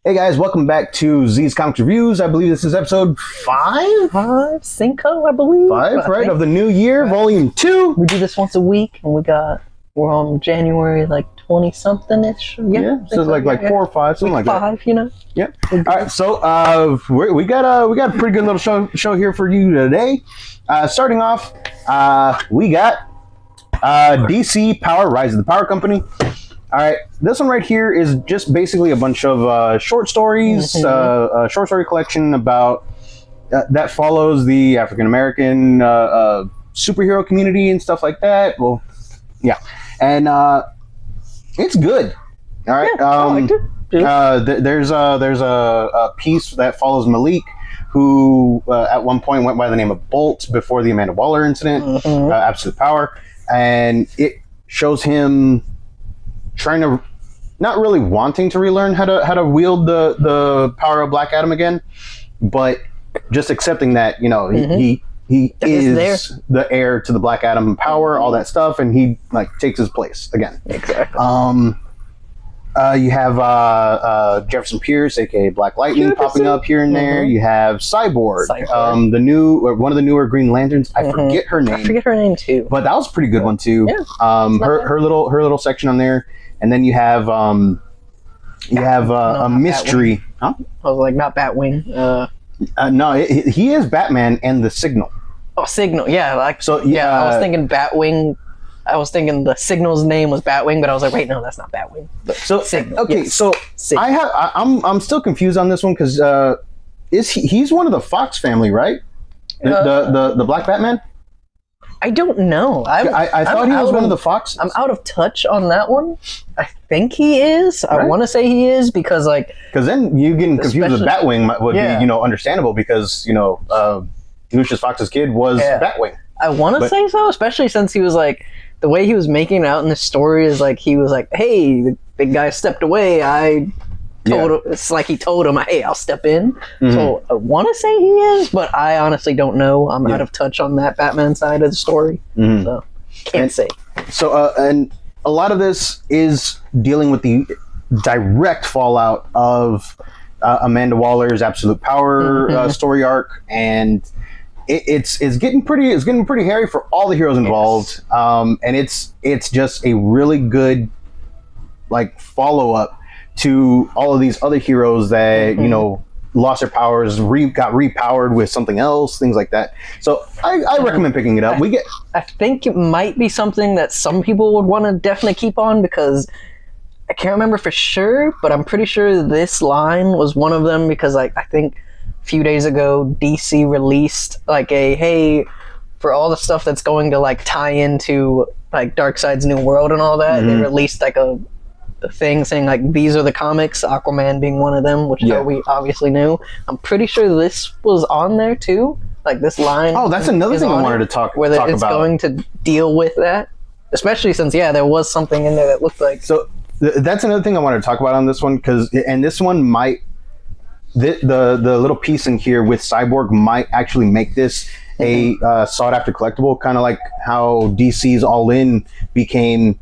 Hey guys, welcome back to Z's Comics Reviews. I believe this is episode 5? Cinco, I believe. 5, right? Of the new year, volume 2. We do this once a week, and we're on January, like, 20-something-ish. Yeah, so like 4 or 5, something like 5, that. you know? Yep. All right, so we got a pretty good little show here for you today. Starting off, we got DC Power, Rise of the Power Company. All right, this one right here is just basically a bunch of short stories, a short story collection about that follows the African American superhero community and stuff like that. Well, yeah, and it's good. All right, Yeah, I liked it. there's a piece that follows Malik, who at one point went by the name of Bolt before the Amanda Waller incident, Absolute Power, and it shows him trying to, not really wanting to relearn how to wield the power of Black Adam again, but just accepting that, you know, he is the heir to the Black Adam power, all that stuff, and he like takes his place again. Exactly. You have Jefferson Pierce, aka Black Lightning, popping up here and there. You have Cyborg. One of the newer Green Lanterns. I forget her name. I forget her name too. But that was a pretty good one too. Yeah. Her little section on there, and then you have a mystery. Huh? I was like, not Batwing. No, he is Batman and the Signal. Oh, Signal. Yeah, like So I was thinking Batwing. I was thinking the Signal's name was Batwing, but I was like, wait, no, that's not Batwing. But so Signal. okay, yes. so Signal. I'm still confused on this one because he's one of the Fox family, right? The Black Batman. I don't know. I thought he was one of the Foxes. I'm out of touch on that one. I think he is. Right. I want to say he is because then you getting confused with Batwing would be understandable because Lucius Fox's kid was Batwing. I want to say so, especially since he was like the way he was making it out in the story is like he was like, hey, the big guy stepped away. It's like he told him, hey, I'll step in. So I want to say he is, but I honestly don't know. I'm out of touch on that Batman side of the story. So can't say. So, and a lot of this is dealing with the direct fallout of Amanda Waller's Absolute Power story arc, and it's getting pretty hairy for all the heroes involved. And it's just a really good like follow up to all of these other heroes that lost their powers, got repowered with something else, things like that. So I recommend picking it up. I think it might be something that some people would want to definitely keep on because I can't remember for sure, but I'm pretty sure this line was one of them because like I think a few days ago DC released like hey, for all the stuff that's going to like tie into like Darkseid's New World and all that, they released like a thing saying like these are the comics, Aquaman being one of them, which we obviously knew. I'm pretty sure this was on there too, like this line. Oh, that's another thing I wanted to talk about. It's going to deal with that, especially since there was something in there that looked like. So that's another thing I wanted to talk about on this one and this one might the little piece in here with Cyborg might actually make this a sought after collectible, kind of like how DC's All In became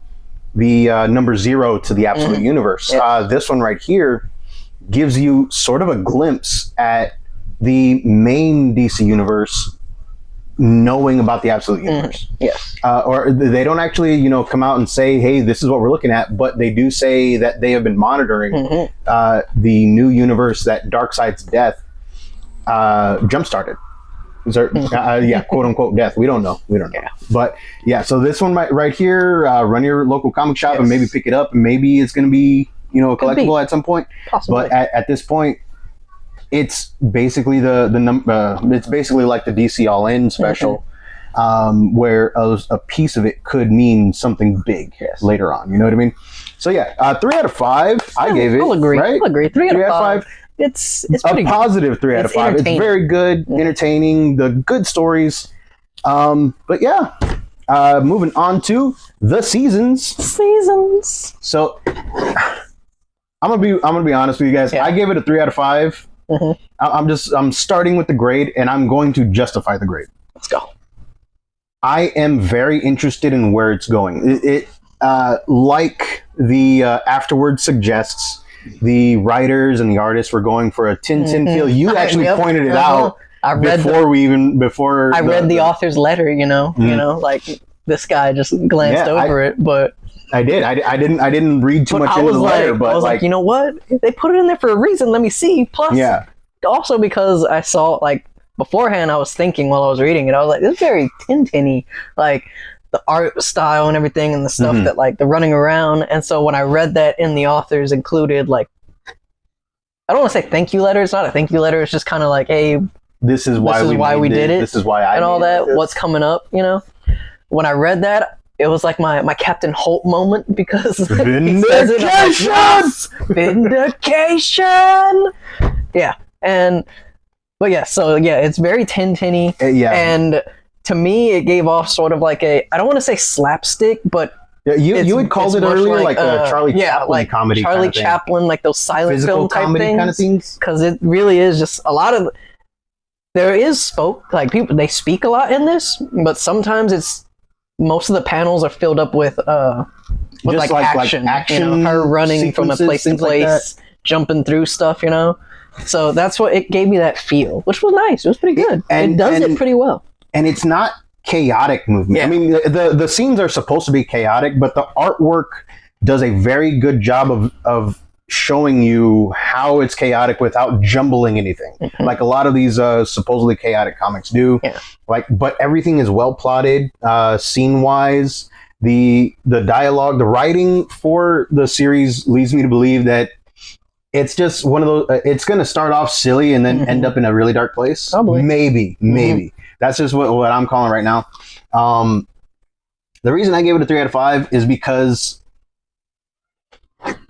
the number 0 to the Absolute Universe. This one right here gives you sort of a glimpse at the main DC universe knowing about the Absolute Universe. Yes. Or they don't actually, come out and say, hey, this is what we're looking at, but they do say that they have been monitoring the new universe that Darkseid's death jump-started. Quote unquote death. We don't know. Yeah. But yeah, so this one right here, run your local comic shop and maybe pick it up, and maybe it's going to be collectible at some point. Possibly. But at this point, it's basically it's basically like the DC All In special, where a piece of it could mean something big later on. You know what I mean? So yeah, 3 out of 5. I gave it. I'll agree. Right? I'll agree. 3 out of 5. It's pretty a positive 3 out of 5. It's very good, entertaining, the good stories. But yeah, moving on to the seasons. So I'm gonna be honest with you guys. I gave it a 3 out of 5. I'm starting with the grade, and I'm going to justify the grade. Let's go. I am very interested in where it's going. It like the afterward suggests, the writers and the artists were going for a Tintin feel. You actually pointed it out I read before I read the author's letter. You know, like this guy just glanced over it, but I did. I didn't read too much into the letter, but I was like, you know what? They put it in there for a reason. Let me see. Plus, also because I saw like beforehand, I was thinking while I was reading it, I was like, this is very Tintin-y, like the art style and everything, and the stuff that like the running around. And so when I read that in the authors included, like, I don't want to say thank you letter. It's not a thank you letter. It's just kind of like, hey, this is why we did it. This is why I and all that. This. What's coming up? You know, when I read that, it was like my Captain Holt moment because vindication, vindication. Yeah, but it's very Tintin-y. And to me, it gave off sort of like I don't want to say slapstick, but you had called it earlier like a Charlie Chaplin comedy, Charlie Chaplin, like those silent physical film type comedy things, kind of things. Because it really is just a lot of. There is people they speak a lot in this, but sometimes most of the panels are filled up with like action, you know, her running from a place to place, jumping through stuff, you know. So that's what it gave me, that feel, which was nice. It was pretty good. It does it pretty well. And it's not chaotic movement. Yeah. I mean, the scenes are supposed to be chaotic, but the artwork does a very good job of showing you how it's chaotic without jumbling anything, like a lot of these supposedly chaotic comics do. But everything is well plotted, scene wise. The dialogue, the writing for the series leads me to believe that it's just one of those. It's going to start off silly and then end up in a really dark place. Probably. Maybe. That's just what I'm calling right now. The reason I gave it a 3 out of 5 is because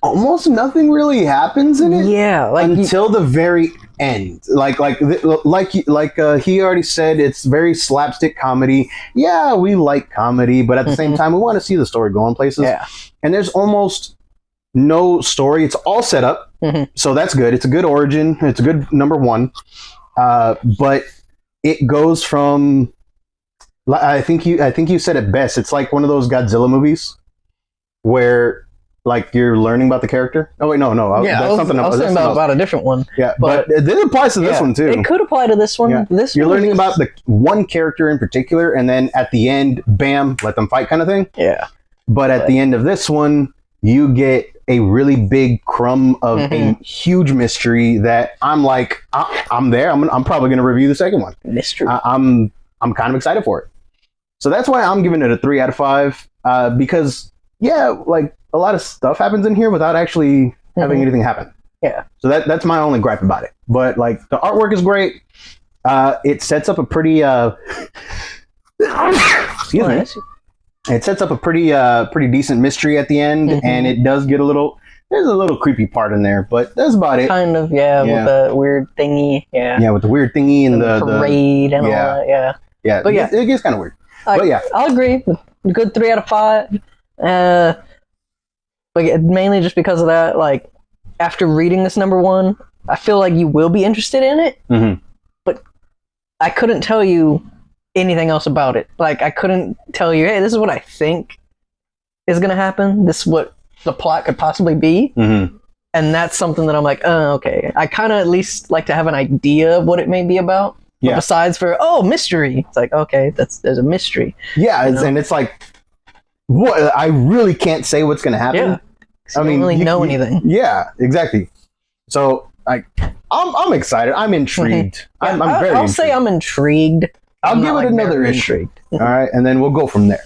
almost nothing really happens in it. Yeah, like until the very end. Like he already said, it's very slapstick comedy. Yeah, we like comedy, but at the same time, we want to see the story going places. Yeah. And there's almost no story. It's all set up, so that's good. It's a good origin. It's a good number one. But it goes from. I think you said it best. It's like one of those Godzilla movies where. Like you're learning about the character. Oh wait, no. That's something else. I was thinking about a different one. Yeah, but this applies to this one too. It could apply to this one. Yeah. You're learning about the one character in particular, and then at the end, bam, let them fight, kind of thing. Yeah. But at the end of this one, you get a really big crumb of a huge mystery that I'm like, I'm there. I'm probably going to review the second one. Mystery. I'm kind of excited for it. So that's why I'm giving it a 3 out of 5. Because like. A lot of stuff happens in here without actually having anything happen. Yeah. So that's my only gripe about it. But like the artwork is great. It sets up a pretty excuse me. It sets up a pretty decent mystery at the end, and it does get there's a little creepy part in there, but that's about it. Kind of, with the weird thingy. Yeah. Yeah, with the weird thingy and the parade and all that. Yeah. Yeah. But it gets kind of weird. But yeah, I'll agree. Good 3 out of 5. Like mainly just because of that, like after reading this number one, I feel like you will be interested in it, but I couldn't tell you anything else about it. Like I couldn't tell you, hey, this is what I think is going to happen. This is what the plot could possibly be. And that's something that I'm like, oh, okay. I kind of at least like to have an idea of what it may be about. But besides mystery. It's like, okay, there's a mystery. Yeah, and it's like, what? I really can't say what's going to happen. Yeah, I mean, don't really know anything. Yeah, exactly. So I'm excited. I'm intrigued. I'm very. I'll say I'm intrigued. I'll give it another issue. All right, and then we'll go from there.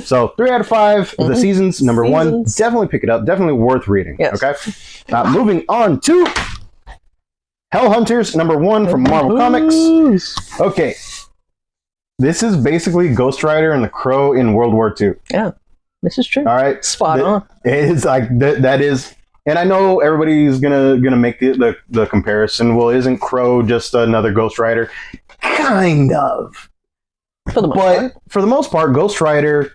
So 3 out of 5. The seasons number 1. Definitely pick it up. Definitely worth reading. Yes. Okay. Moving on to Hell Hunters number 1 from Marvel Comics. Okay. This is basically Ghost Rider and the Crow in World War II. Yeah. This is true. All right, spot on. It's like that is, and I know everybody's gonna make the comparison. Well, isn't Crow just another Ghost Rider? Kind of. For the most part, Ghost Rider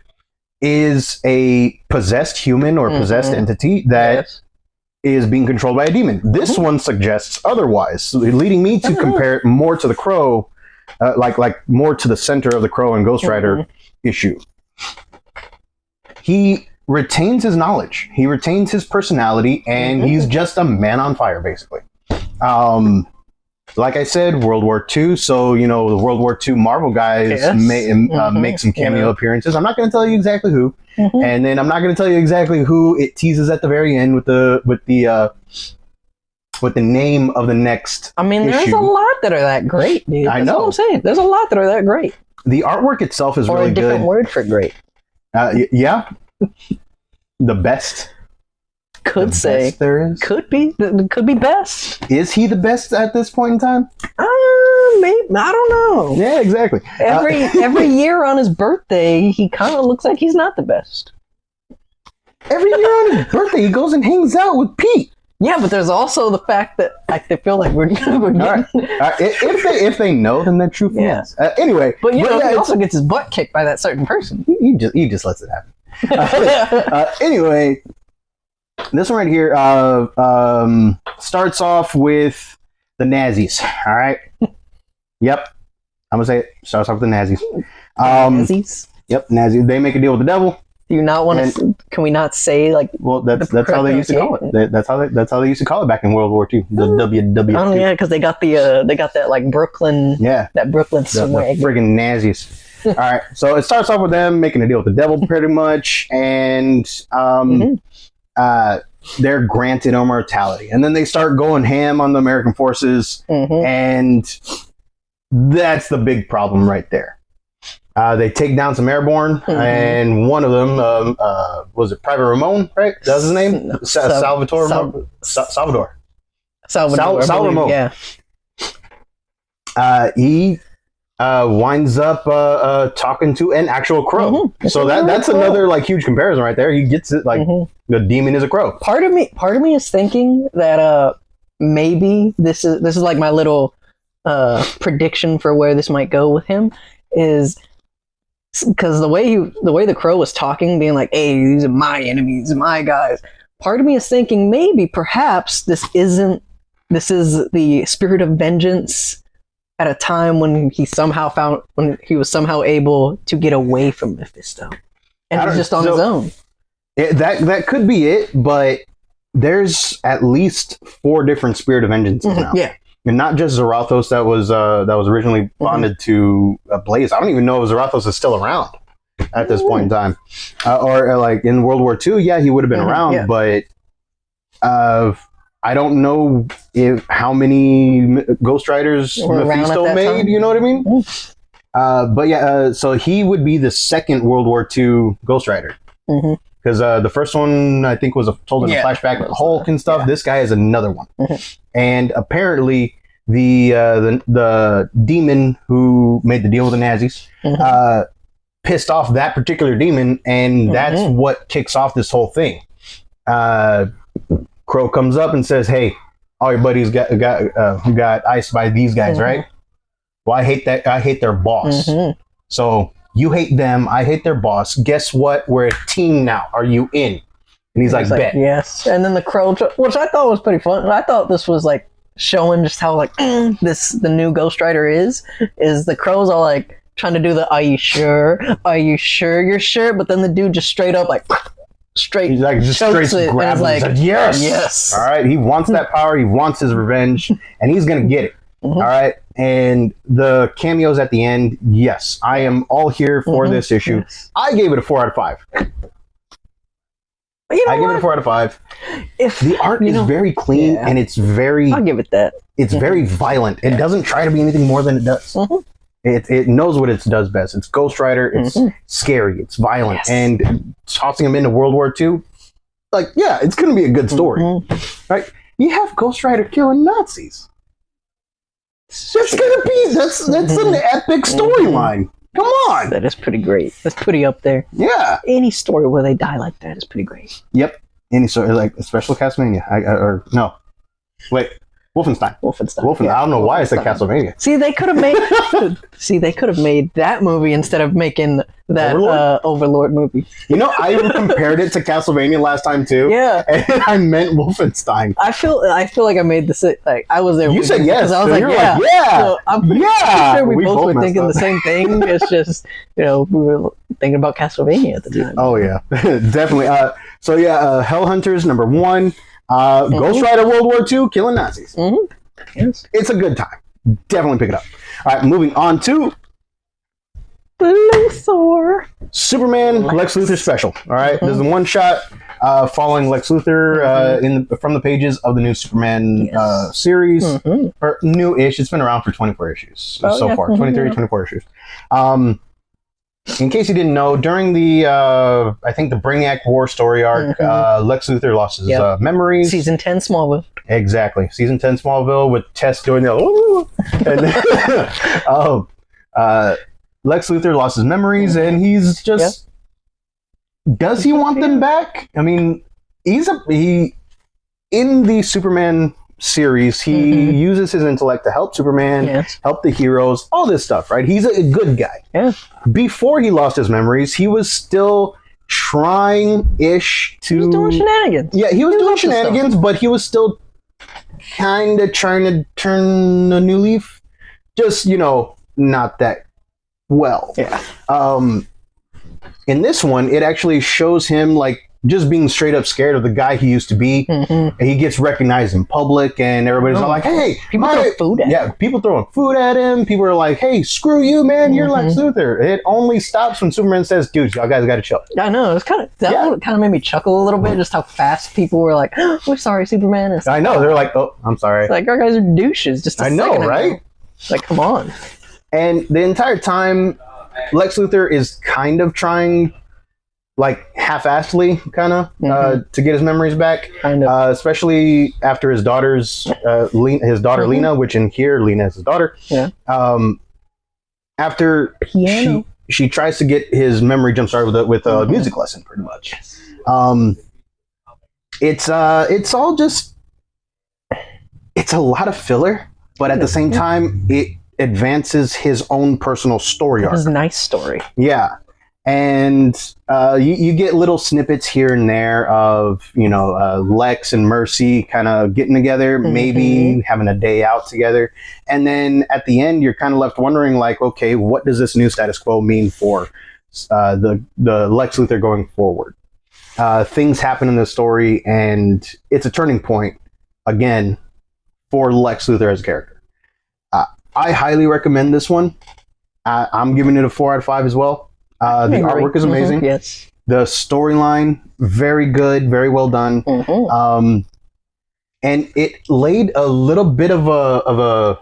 is a possessed human or possessed entity that is being controlled by a demon. This one suggests otherwise, leading me to compare it more to the Crow, like more to the center of the Crow and Ghost Rider issue. He retains his knowledge. He retains his personality, and he's just a man on fire, basically. Like I said, World War II. So the World War II Marvel guys make some cameo appearances. I'm not going to tell you exactly who, and then I'm not going to tell you exactly who it teases at the very end with the name of the next. I mean, there's issue. a lot that are that great, dude. I know. That's what I'm saying. There's a lot that are that great. The artwork itself is really a different good. word for great. Yeah, the best. Could The say best there is. could be best. Is he the best at this point in time? Maybe, I don't know. Yeah, exactly. Every year on his birthday, he kind of looks like he's not the best. Every year on his birthday, he goes and hangs out with Pete. Yeah, but there's also the fact that they feel like we're getting... All right. If they know, then they're true fans. Yeah. Anyway, but he also gets his butt kicked by that certain person. He just lets it happen. Anyway, this one right here starts off with the Nazis. All right. Yep. I'm gonna say it. Starts off with the Nazis. Nazis. Yep, Nazis. They make a deal with the devil. Do you not want to? Can we not say like? Well, that's how they used to call it. That's how they used to call it back in World War II. The WW. Oh yeah, because they got that like Brooklyn. Yeah. That Brooklyn swag. The friggin' Nazis. All right, so it starts off with them making a deal with the devil, pretty much, and they're granted immortality, and then they start going ham on the American forces, and that's the big problem right there. They take down some airborne, and one of them was it Private Ramon, right? That was his name. No, Salvador. Sal Ramon. Yeah. He winds up talking to an actual crow. So that's another like huge comparison right there. He gets it like the demon is a crow. Part of me is thinking that maybe this is like my little prediction for where this might go with him is because the way the crow was talking, being like, "Hey, these are my enemies, these are my guys." Part of me is thinking maybe perhaps this is the spirit of vengeance at a time when he was somehow able to get away from Mephisto, and he's just on his own. That could be it, but there's at least 4 different spirit of vengeances now. Yeah, and not just Zarathos that was originally bonded to Blaze. I don't even know if Zarathos is still around at this point in time, or like in World War II. Yeah, he would have been around, but I don't know how many Ghost Riders Mephisto made. Time. You know what I mean? But yeah, so he would be the second World War II Ghost Rider. Because the first one, I think, was told in a flashback with Hulk and stuff. Yeah. This guy is another one. And apparently, the demon who made the deal with the Nazis pissed off that particular demon, and that's what kicks off this whole thing. Crow comes up and says, "Hey, all your buddies got iced by these guys, right? Well, I hate that. I hate their boss. So you hate them. I hate their boss. Guess what? We're a team now. Are you in?" And he's like, "Bet." Yes. And then the crow, which I thought was pretty fun. I thought this was like showing just how like the new Ghost Rider is the crows all like trying to do the "Are you sure? Are you sure? You're sure?" But then the dude just straight up like. He's like just straight grabs him. Like, yes. All right. He wants that power. He wants his revenge, and he's gonna get it. All right. And the cameos at the end. Yes, I am all here for this issue. Yes. I gave it a 4 out of 5. You know I give it a 4 out of 5. If the art is very clean and it's very, I'll give it that. It's very violent. It doesn't try to be anything more than it does. It knows what it does best. It's Ghost Rider. It's scary. It's violent. And tossing him into World War II, like, yeah, it's going to be a good story. Right? You have Ghost Rider killing Nazis. That's going to be, that's an epic storyline. Come on. That is pretty great. That's pretty up there. Yeah. Any story where they die like that is pretty great. Yep. Any story, like a Special Cast Mania. Or no. Wait. Wolfenstein. Yeah, I don't know why I said Wolfenstein. Castlevania. See, they could have made that movie instead of making that Overlord movie. You know, I compared it to Castlevania last time too. Yeah, and I meant Wolfenstein. I feel like I made like I was there. You said yes. I was like, yeah. So I'm pretty sure we both were thinking up. the same thing. It's just, we were thinking about Castlevania at the time. Oh yeah, definitely. Hell Hunters #1. Ghost Rider World War II, killing Nazis. Mm-hmm. Yes. It's a good time. Definitely pick it up. All right, moving on to Luthor. Superman Lex Luthor special. All right, this is the one shot following Lex Luthor from the pages of the new Superman series, or new-ish. It's been around for 24 issues so far, 23, 24 issues. In case you didn't know, during the I think the Brainiac War story arc, Lex Luthor lost his memories. Season 10 Smallville. Exactly, Season 10 Smallville with Tess doing the and Lex Luthor lost his memories, and he's just does he want them back? I mean, he in the Superman series, he uses his intellect to help Superman, help the heroes, all this stuff, right? He's a good guy. Yeah. Before he lost his memories, he was still trying-ish to... He was doing shenanigans. Yeah, he was doing shenanigans, but he was still kind of trying to turn a new leaf. Just, not that well. Yeah. In this one, it actually shows him, like, just being straight up scared of the guy he used to be. And he gets recognized in public, and everybody's all like, hey, people throw food at him. Yeah, people throwing food at him. People are like, hey, screw you, man, you're Lex Luthor. It only stops when Superman says, dude, y'all guys gotta chill. I know, it's kind of made me chuckle a little bit, just how fast people were like, oh, we're sorry, Superman. And I know, they're like, oh, I'm sorry. It's like, our guys are douches. Just I know, right? Like, come on. And the entire time, Lex Luthor is kind of trying, like, half-assedly, kind of, to get his memories back. Kind of. Especially after his daughter's, Lena, which in here, Lena is his daughter. Yeah. After she tries to get his memory jump-started with a music lesson, pretty much. It's all just... It's a lot of filler, but at the same time, it advances his own personal story arc. It's a nice story. Yeah. And you get little snippets here and there of, Lex and Mercy kind of getting together, maybe having a day out together. And then at the end, you're kind of left wondering, like, okay, what does this new status quo mean for the Lex Luthor going forward? Things happen in the story, and it's a turning point, again, for Lex Luthor as a character. I highly recommend this one. I'm giving it a 4 out of 5 as well. The artwork is amazing. Yes. The storyline, very good, very well done. And it laid a little bit of a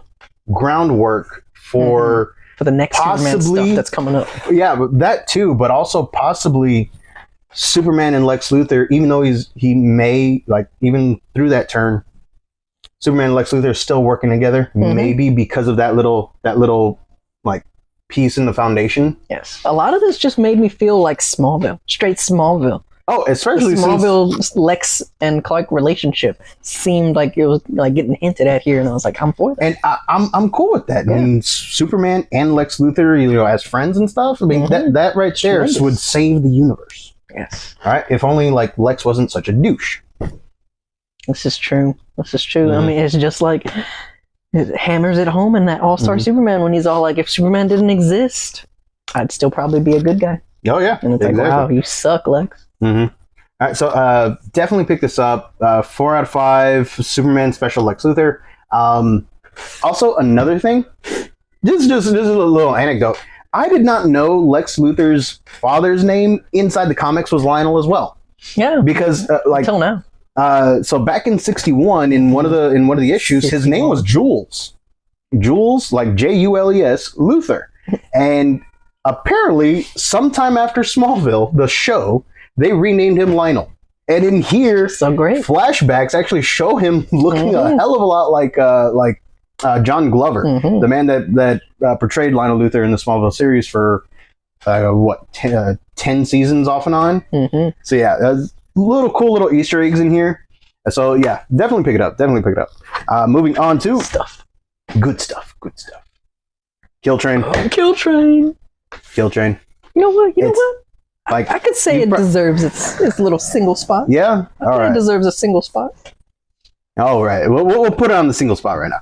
groundwork for the next Superman stuff that's coming up. Yeah, that too, but also possibly Superman and Lex Luthor, even though he may, like, even through that turn, Superman and Lex Luthor are still working together, maybe because of that little like piece in the foundation. Yes, a lot of this just made me feel like Smallville, straight Smallville. Oh, especially Smallville Lex and Clark relationship seemed like it was like getting hinted at here, and I was like, I'm for that. And I'm cool with that. Yeah. I mean, Superman and Lex Luthor, as friends and stuff. I mean, that right there would save the universe. Yes. All right. If only like Lex wasn't such a douche. This is true. I mean, it's just like it hammers it home in that All-Star Superman when he's all like, if Superman didn't exist, I'd still probably be a good guy. Oh, yeah. And it's like, wow, you suck, Lex. All right, so definitely pick this up. 4 out of 5, Superman special Lex Luthor. Also, another thing, this is a little anecdote. I did not know Lex Luthor's father's name inside the comics was Lionel as well. Yeah. Because, until now. So back in '61, in one of the issues, his name was Jules. Jules, like Jules, Luthor. And apparently, sometime after Smallville, the show, they renamed him Lionel. And in here, so great. Flashbacks actually show him looking a hell of a lot like John Glover, the man that portrayed Lionel Luthor in the Smallville series for 10 seasons off and on. So yeah. Cool little Easter eggs in here. So yeah, definitely pick it up. Definitely pick it up. Moving on to Stuff. good stuff. Good stuff. Kill Train. Kill Train. Kill Train. You know what? Like I could say it deserves its little single spot. Yeah. All right. It deserves a single spot. All right. We'll put it on the single spot right now.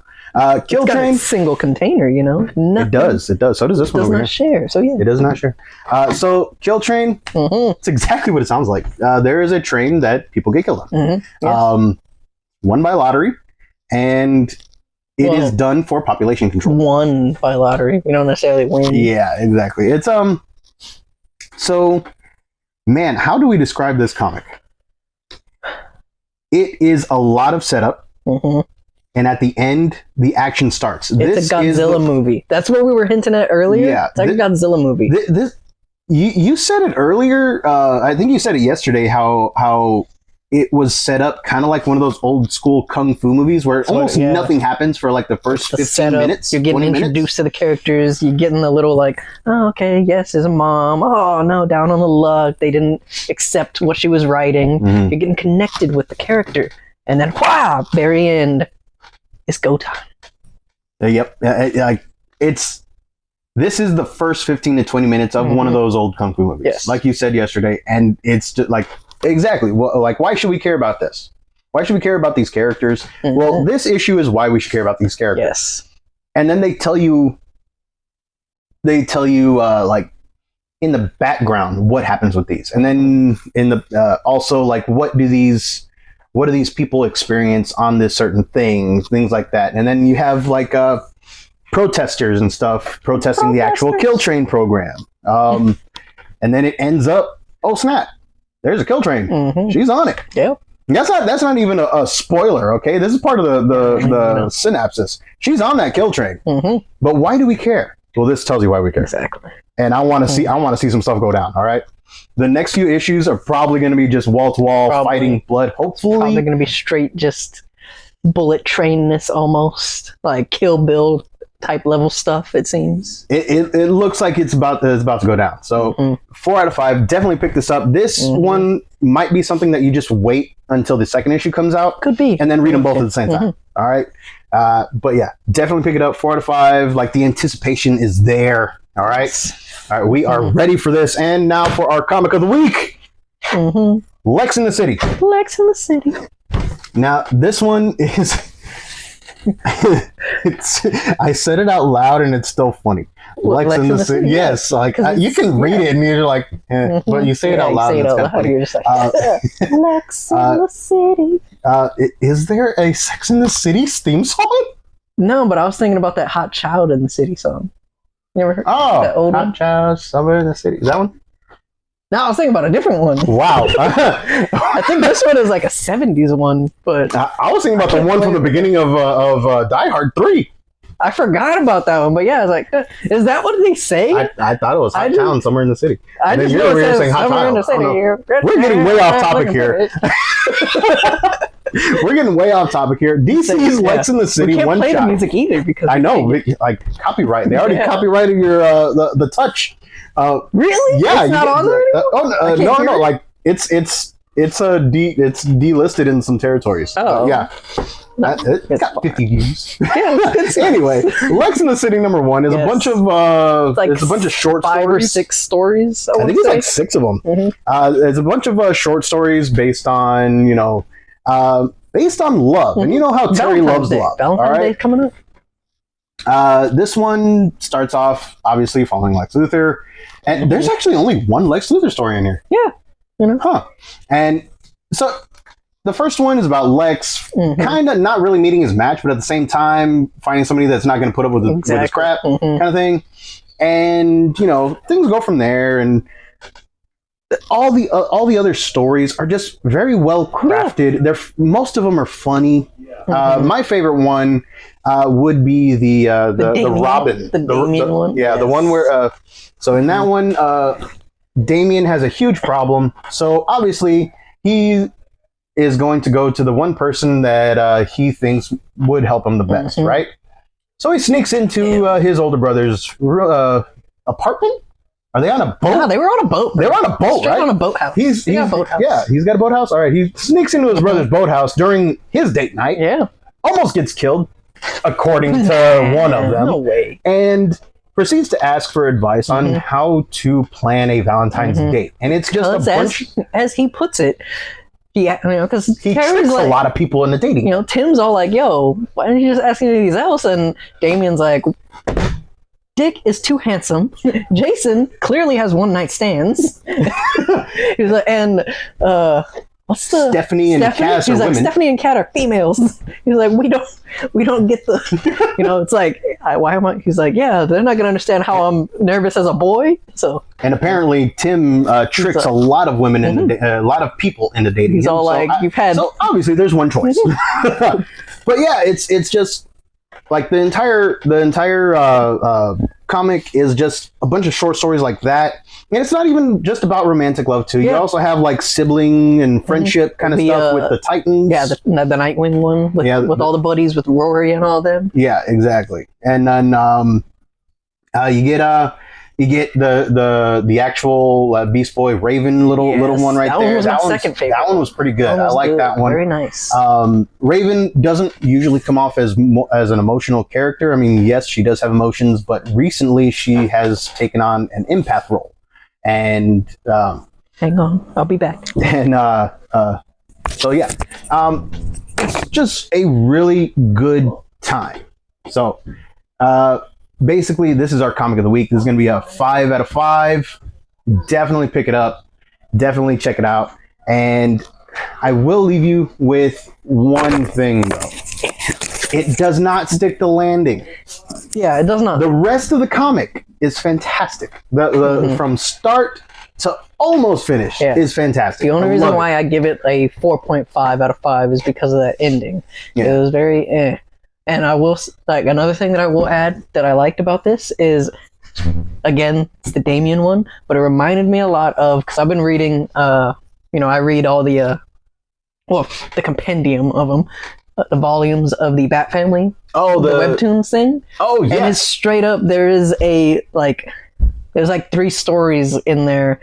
Kill It's got Train. a single container, you know. It does. It does. So does this one Does over not here. share. So yeah. It does not share. So Kill Train. It's exactly what it sounds like. There is a train that people get killed on. Yes. Won by lottery, and it is done for population control. Won by lottery. We don't necessarily win. Yeah, exactly. It's So, man, how do we describe this comic? It is a lot of setup, and at the end, the action starts. It's a Godzilla movie. That's what we were hinting at earlier. Yeah, it's like a Godzilla movie. You said it earlier. I think you said it yesterday. How it was set up kind of like one of those old school kung fu movies where almost nothing happens for like the first 15 minutes. You're getting introduced to the characters. You're getting the little like, oh, okay, yes, there's a mom. Oh, no, down on the luck. They didn't accept what she was writing. You're getting connected with the character. And then, wow, very end, it's go time. Yep. This is the first 15 to 20 minutes of one of those old kung fu movies. Like you said yesterday. And it's just like, exactly. Well, like, why should we care about this? Why should we care about these characters? Well, this issue is why we should care about these characters. Yes. And then they tell you, like, in the background what happens with these, and then in the also like what do these people experience on this certain things like that, and then you have like protesters and stuff protesting the actual Kill Train program, and then it ends up, oh snap, there's a Kill Train. She's on it. Yep. That's not even a spoiler, okay? This is part of the synopsis. She's on that Kill Train. But why do we care? Well, this tells you why we care. Exactly. And I want to see some stuff go down, all right? The next few issues are probably going to be just wall-to-wall fighting blood, hopefully. Probably going to be straight just bullet trainness almost. Like Kill Bill type level stuff, it seems. It looks like it's about to go down. So 4 out of 5. Definitely pick this up. This one might be something that you just wait until the second issue comes out. Could be. And then read them both at the same time. All right? But yeah, definitely pick it up. 4 out of 5. Like, the anticipation is there. All right? All right, we are ready for this. And now for our comic of the week. Lex in the City. Lex in the City. Now, this one is... I said it out loud and it's still funny. Lex in the City. Yes, like you can read it and you're like, but you say it out loud. And it's kind of funny. You're just like, Lex in the City. Is there a Sex in the City theme song? No, but I was thinking about that Hot Child in the City song. You ever heard that old Hot one? Child, Summer in the City. Is that one? No, I was thinking about a different one. Wow. I think this one is like a 70s one, but... I was thinking about the one from the beginning of Die Hard 3. I forgot about that one, but yeah, I was like, is that what they say? I thought it was Hot Town, Somewhere in the City. I just you're over here saying Hot Child. We're getting way off topic here. We're getting way off topic here. DC's Lex in the City we can't one play shot. The music either because I know, like copyright. They already copyrighted your the touch. Really? Yeah, it's not on there anymore? No. Like it's delisted in some territories. Oh, yeah. It's got 50 views. Yeah, anyway, Lex in the City #1 is a bunch of like it's a bunch of short 5 stories. or 6 stories. I think it's like 6 of them. It's a bunch of short stories based on based on love, and you know how Terry loves love. Valentine's Day coming up. This one starts off obviously following Lex Luthor, and there's actually only one Lex Luthor story in here. Yeah, And so the first one is about Lex kind of not really meeting his match, but at the same time finding somebody that's not going to put up with his crap, kind of thing. And things go from there, and all the other stories are just very well crafted. Most of them are funny. My favorite one would be the Robin, the Damien one. Yeah, the one where so in that one, Damien has a huge problem. So obviously he is going to go to the one person that he thinks would help him the best, right? So he sneaks into his older brother's apartment. Are they on a boat? Yeah, they were on a boat. They were on a boat, Straight right? on a boathouse. He's got a boathouse. Yeah, he's got a boathouse. All right, he sneaks into his brother's boathouse during his date night. Yeah. Almost gets killed, according to one of them. No way. And proceeds to ask for advice on how to plan a Valentine's date. And it's just a bunch... As he puts it, because he tricks a lot of people into dating. Tim's all like, yo, why don't you just ask anything else? And Damien's like, Dick is too handsome. Jason clearly has one-night stands. He's like, and what's the Stephanie and Kat are He's like, women. Stephanie and Kat are females. He's like, we don't get the, it's like, why am I? He's like, yeah, they're not gonna understand how I'm nervous as a boy. So, and apparently Tim tricks a lot of women into a lot of people into dating. He's him. all like, so obviously there's one choice. But yeah, it's just like the entire comic is just a bunch of short stories like that. And it's not even just about romantic love too. You also have like sibling and friendship kind of stuff with the Titans. Yeah, the Nightwing one with all the buddies with Rory and all them. Yeah, exactly. And then you get the actual Beast Boy Raven little one right there. That was my second favorite. That one was pretty good. I like that one. Very nice. Raven doesn't usually come off as an emotional character. I mean, yes, she does have emotions, but recently she has taken on an empath role. And hang on, I'll be back. And so yeah, it's just a really good time. So basically, this is our comic of the week. This is going to be a 5 out of 5. Definitely pick it up. Definitely check it out. And I will leave you with one thing though. It does not stick the landing. Yeah, it does not. The rest of the comic is fantastic. From start to almost finish is fantastic. The only reason why I give it a 4.5 out of 5 is because of that ending. Yeah. It was very And I will, like, another thing that I will add that I liked about this is, again, it's the Damien one, but it reminded me a lot of, because I've been reading, I read all the compendium of them, the volumes of the Bat Family. Oh, the webtoons thing. Oh, yeah. And it's straight up, there's 3 stories in there,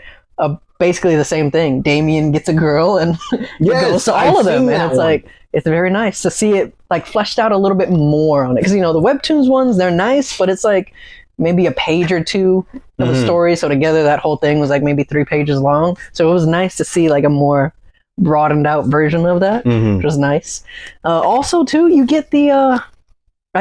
basically the same thing. Damien gets a girl, and it goes to all of them, and it's like, it's very nice to see it like fleshed out a little bit more on it. Because the webtoons ones, they're nice, but it's like maybe a page or two of a story. So together that whole thing was like maybe 3 pages long. So it was nice to see like a more broadened out version of that, which was nice. Also too, you get the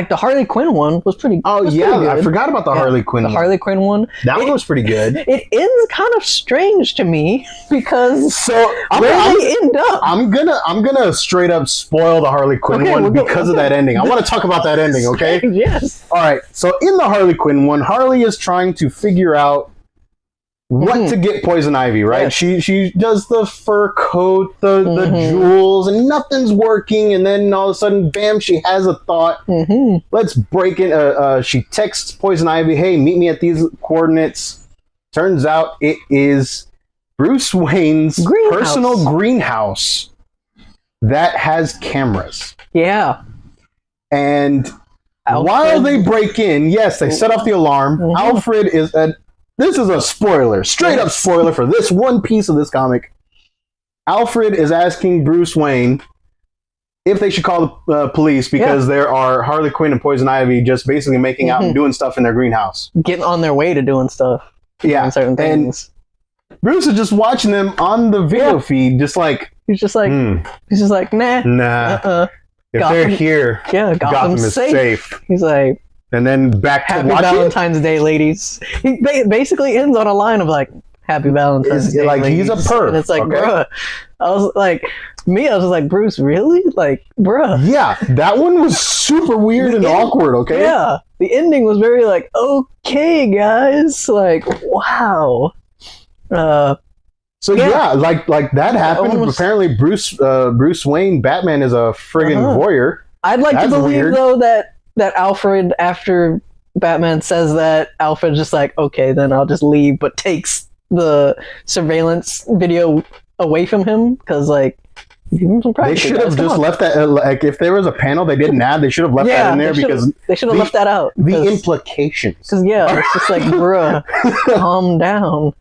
the Harley Quinn one was pretty. Oh yeah, pretty good. I forgot about the Harley Quinn. The Harley Quinn one. That one was pretty good. It ends kind of strange to me because where they end up. I'm gonna straight up spoil the Harley Quinn one because of that ending. I want to talk about that ending. Okay. Yes. All right. So in the Harley Quinn one, Harley is trying to figure out what to get Poison Ivy, right? Yes. She does the fur coat, the jewels, and nothing's working. And then all of a sudden, bam, she has a thought. Let's break in. She texts Poison Ivy, hey, meet me at these coordinates. Turns out it is Bruce Wayne's personal greenhouse that has cameras. Yeah. And while they break in, yes, they set off the alarm. Alfred is at... This is a spoiler, straight up spoiler for this one piece of this comic. Alfred is asking Bruce Wayne if they should call the police because there are Harley Quinn and Poison Ivy just basically making out and doing stuff in their greenhouse. Getting on their way to doing stuff. Yeah. Certain things. And Bruce is just watching them on the video feed, just like... He's just like, nah. Nah. If they're here, Gotham is safe. He's like... And then back to Happy Valentine's Day, ladies. He basically ends on a line of like, Happy Valentine's Day, like ladies. He's a perv. And it's like, bruh. I was like, I was like, Bruce, really? Like, bruh. Yeah, that one was super weird and awkward, okay? Yeah. The ending was very like, okay, guys. Like, wow. So like that happened. Apparently Bruce Wayne, Batman, is a friggin' voyeur. I'd like to believe, though, that Alfred, after Batman says that, Alfred's just like, okay, then I'll just leave, but takes the surveillance video away from him because, like, Give them some They practice. should have just left that. Like, if there was a panel they didn't add, they should have left that in there because they should have left that out. The implications. Because it's just like, bruh, calm down.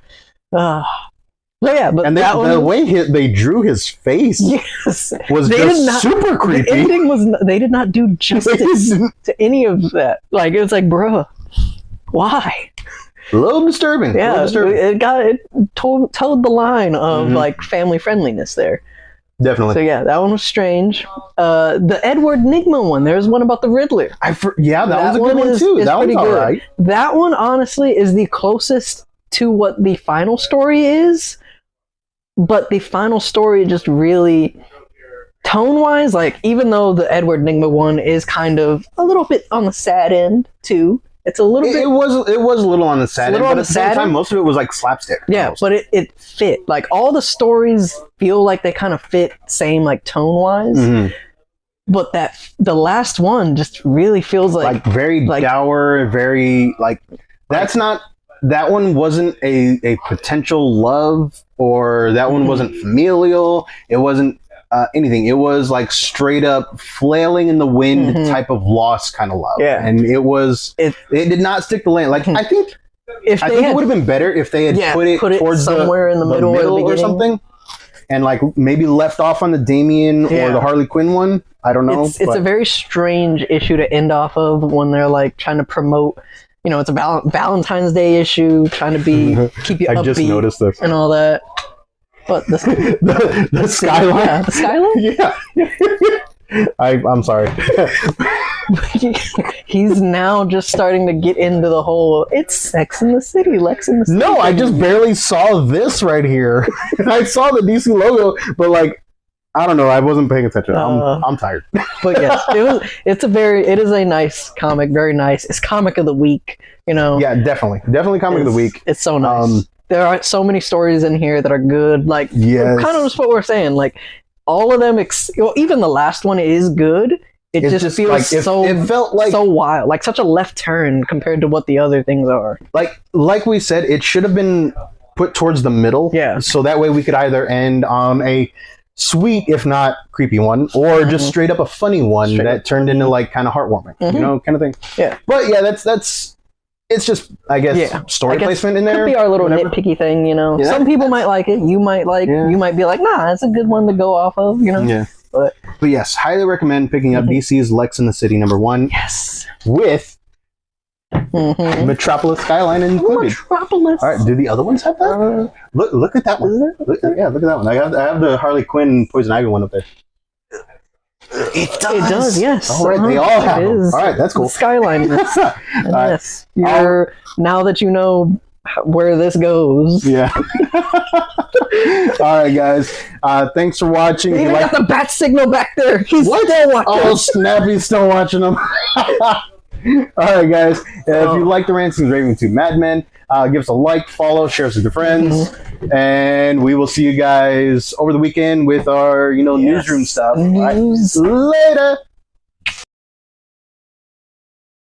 But yeah, but and the way they drew his face was just super creepy. The ending was they did not do justice to any of that. Like, it was like, bruh, why? A little disturbing. Yeah, it told the line of like family friendliness there. Definitely. So yeah, that one was strange. The Edward Nygma one. There's one about the Riddler. That was a good one too. That one's all right. That one honestly is the closest to what the final story is. But the final story just really, tone-wise, like, even though the Edward Nygma one is kind of a little bit on the sad end, too. It's a little bit... It was a little on the sad end, but at the same time, most of it was, like, slapstick. Yeah, almost. But it fit. Like, all the stories feel like they kind of fit same, like, tone-wise. Mm-hmm. But the last one just really feels like... very dour, very, like... That's not... That one wasn't a potential love, or that one wasn't familial. It wasn't anything. It was like straight up flailing in the wind type of lost kind of love. Yeah, and it did not stick the land. Like I think it would have been better if they had put it towards somewhere in the middle or something, and like maybe left off on the Damian or the Harley Quinn one. I don't know. It's a very strange issue to end off of when they're like trying to promote. You know, it's a Valentine's Day issue, trying to keep you upbeat. I just noticed this. And all that. But the skyline? Yeah, the skyline? Yeah. I'm sorry. He's now just starting to get into the whole, it's Sex in the City, Lex in the City. No, I just barely saw this right here. I saw the DC logo, but like, I don't know. I wasn't paying attention. I'm tired. But yes, it is a nice comic. Very nice. It's comic of the week. You know. Yeah, definitely comic of the week. It's so nice. There are so many stories in here that are good. Like, kind of just what we're saying. Like, all of them. Even the last one is good. It just feels like it felt like so wild, like such a left turn compared to what the other things are. Like we said, it should have been put towards the middle. Yeah. So that way we could either end on a sweet, if not creepy one, or just straight up a funny one that turned into like kind of heartwarming, you know, kind of thing. Yeah. But yeah, that's it's just, I guess, story placement in there. Could be our little nitpicky thing, you know. Yeah. Some people might like it. You might you might be like, nah, that's a good one to go off of, you know. Yeah. But yes, highly recommend picking up DC's Lex in the City #1. Yes. With Metropolis Skyline included. Metropolis. All right, do the other ones have that? Look at that one. Look at that one. I have the Harley Quinn Poison Ivy one up there. It does, yes. All right, they all have them. All right, that's cool. The Skyline. Yes. Now that you know where this goes. Yeah. All right, guys. Thanks for watching. He got the bat signal back there. He's still watching. Oh, snap, he's still watching them. All right, guys. If you like the Rantings Raving 2 Madmen, give us a like, follow, share us with your friends, and we will see you guys over the weekend with our, newsroom stuff. All right. Later.